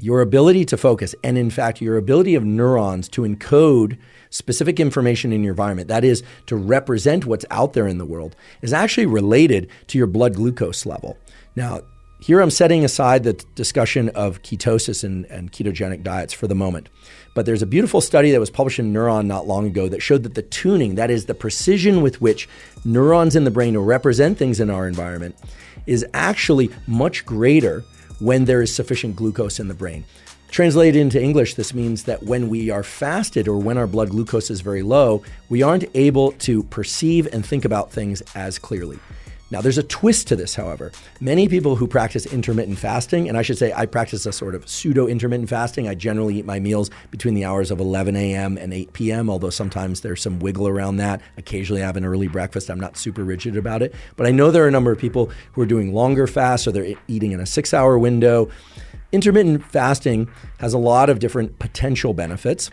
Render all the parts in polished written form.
your ability to focus, and in fact, your ability of neurons to encode specific information in your environment, that is, to represent what's out there in the world, is actually related to your blood glucose level. Now, here I'm setting aside the discussion of ketosis and ketogenic diets for the moment. But there's a beautiful study that was published in Neuron not long ago that showed that the tuning, that is the precision with which neurons in the brain represent things in our environment, is actually much greater when there is sufficient glucose in the brain. Translated into English, this means that when we are fasted or when our blood glucose is very low, we aren't able to perceive and think about things as clearly. Now, there's a twist to this, however. Many people who practice intermittent fasting, and I should say I practice a sort of pseudo-intermittent fasting. I generally eat my meals between the hours of 11 a.m. and 8 p.m., although sometimes there's some wiggle around that. Occasionally I have an early breakfast. I'm not super rigid about it. But I know there are a number of people who are doing longer fasts, or they're eating in a 6-hour window. Intermittent fasting has a lot of different potential benefits.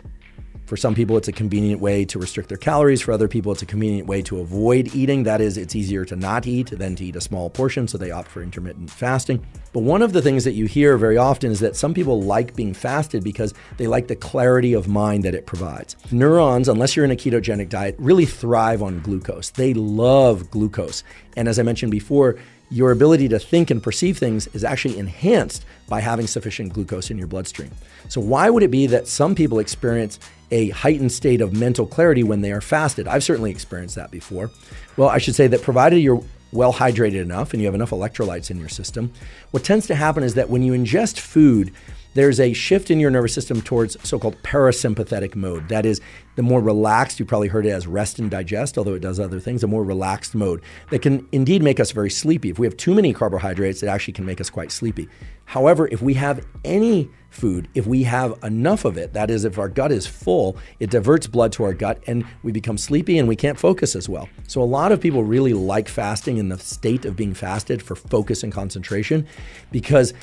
For some people, it's a convenient way to restrict their calories. For other people, it's a convenient way to avoid eating. That is, it's easier to not eat than to eat a small portion, so they opt for intermittent fasting. But one of the things that you hear very often is that some people like being fasted because they like the clarity of mind that it provides. Neurons, unless you're in a ketogenic diet, really thrive on glucose. They love glucose. And as I mentioned before, your ability to think and perceive things is actually enhanced by having sufficient glucose in your bloodstream. So why would it be that some people experience a heightened state of mental clarity when they are fasted? I've certainly experienced that before. Well, I should say that provided you're well hydrated enough and you have enough electrolytes in your system, what tends to happen is that when you ingest food, there's a shift in your nervous system towards so-called parasympathetic mode. That is, the more relaxed, you probably heard it as rest and digest, although it does other things, a more relaxed mode that can indeed make us very sleepy. If we have too many carbohydrates, it actually can make us quite sleepy. However, if we have any food, if we have enough of it, that is, if our gut is full, it diverts blood to our gut and we become sleepy and we can't focus as well. So a lot of people really like fasting in the state of being fasted for focus and concentration because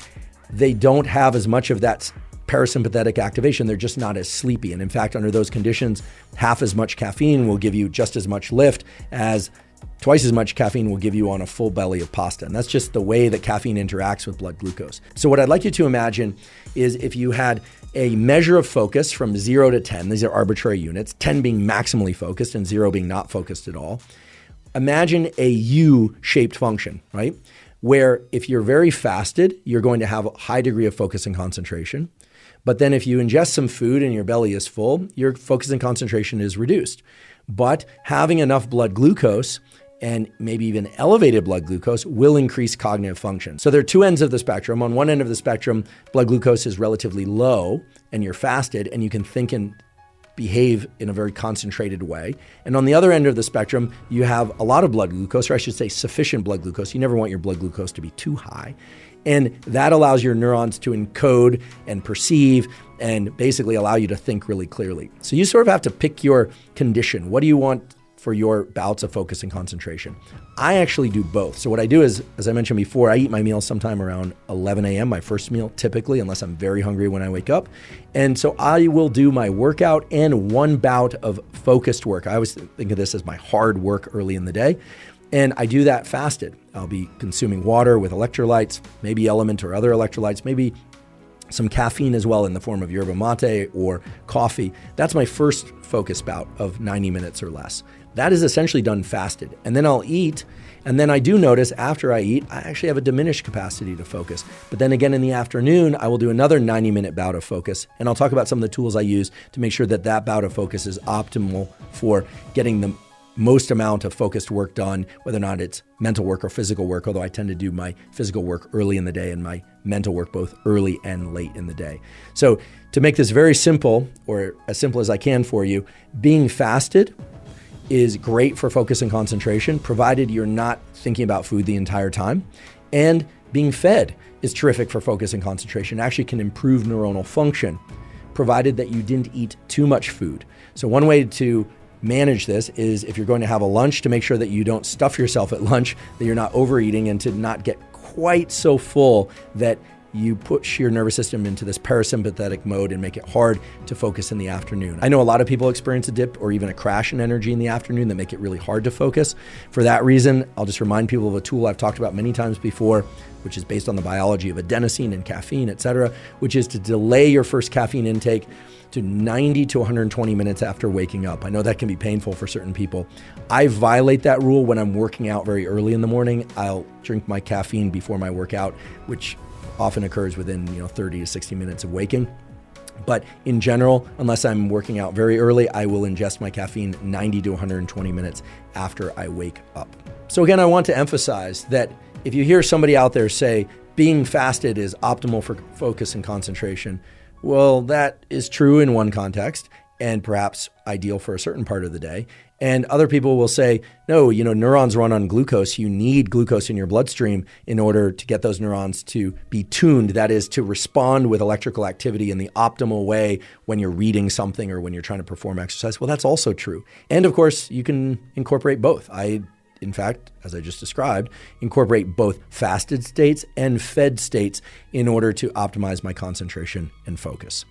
they don't have as much of that parasympathetic activation. They're just not as sleepy. And in fact, under those conditions, half as much caffeine will give you just as much lift as twice as much caffeine will give you on a full belly of pasta. And that's just the way that caffeine interacts with blood glucose. So what I'd like you to imagine is if you had a measure of focus from 0 to 10, these are arbitrary units, 10 being maximally focused and 0 being not focused at all. Imagine a U-shaped function, right? Where if you're very fasted, you're going to have a high degree of focus and concentration. But then if you ingest some food and your belly is full, your focus and concentration is reduced. But having enough blood glucose and maybe even elevated blood glucose will increase cognitive function. So there are two ends of the spectrum. On one end of the spectrum, blood glucose is relatively low and you're fasted and you can think and behave in a very concentrated way. And on the other end of the spectrum, you have a lot of blood glucose, or I should say sufficient blood glucose. You never want your blood glucose to be too high. And that allows your neurons to encode and perceive and basically allow you to think really clearly. So you sort of have to pick your condition. What do you want for your bouts of focus and concentration? I actually do both. So what I do is, as I mentioned before, I eat my meal sometime around 11 a.m., my first meal typically, unless I'm very hungry when I wake up. And so I will do my workout and one bout of focused work. I always think of this as my hard work early in the day. And I do that fasted. I'll be consuming water with electrolytes, maybe Element or other electrolytes, maybe some caffeine as well in the form of yerba mate or coffee. That's my first focus bout of 90 minutes or less. That is essentially done fasted. And then I'll eat. And then I do notice after I eat, I actually have a diminished capacity to focus. But then again in the afternoon, I will do another 90-minute bout of focus. And I'll talk about some of the tools I use to make sure that that bout of focus is optimal for getting the most amount of focused work done, whether or not it's mental work or physical work, although I tend to do my physical work early in the day and my mental work both early and late in the day. So to make this very simple, or as simple as I can for you, being fasted is great for focus and concentration, provided you're not thinking about food the entire time. And being fed is terrific for focus and concentration. It actually can improve neuronal function, provided that you didn't eat too much food. So one way to manage this is if you're going to have a lunch, to make sure that you don't stuff yourself at lunch, that you're not overeating, and to not get quite so full that you push your nervous system into this parasympathetic mode and make it hard to focus in the afternoon. I know a lot of people experience a dip or even a crash in energy in the afternoon that make it really hard to focus. For that reason, I'll just remind people of a tool I've talked about many times before, which is based on the biology of adenosine and caffeine, et cetera, which is to delay your first caffeine intake to 90 to 120 minutes after waking up. I know that can be painful for certain people. I violate that rule when I'm working out very early in the morning. I'll drink my caffeine before my workout, which often occurs within 30 to 60 minutes of waking. But in general, unless I'm working out very early, I will ingest my caffeine 90 to 120 minutes after I wake up. So again, I want to emphasize that if you hear somebody out there say being fasted is optimal for focus and concentration, well, that is true in one context and perhaps ideal for a certain part of the day. And other people will say, no, neurons run on glucose. You need glucose in your bloodstream in order to get those neurons to be tuned. That is, to respond with electrical activity in the optimal way when you're reading something or when you're trying to perform exercise. Well, that's also true. And of course, you can incorporate both. In fact, as I just described, incorporate both fasted states and fed states in order to optimize my concentration and focus.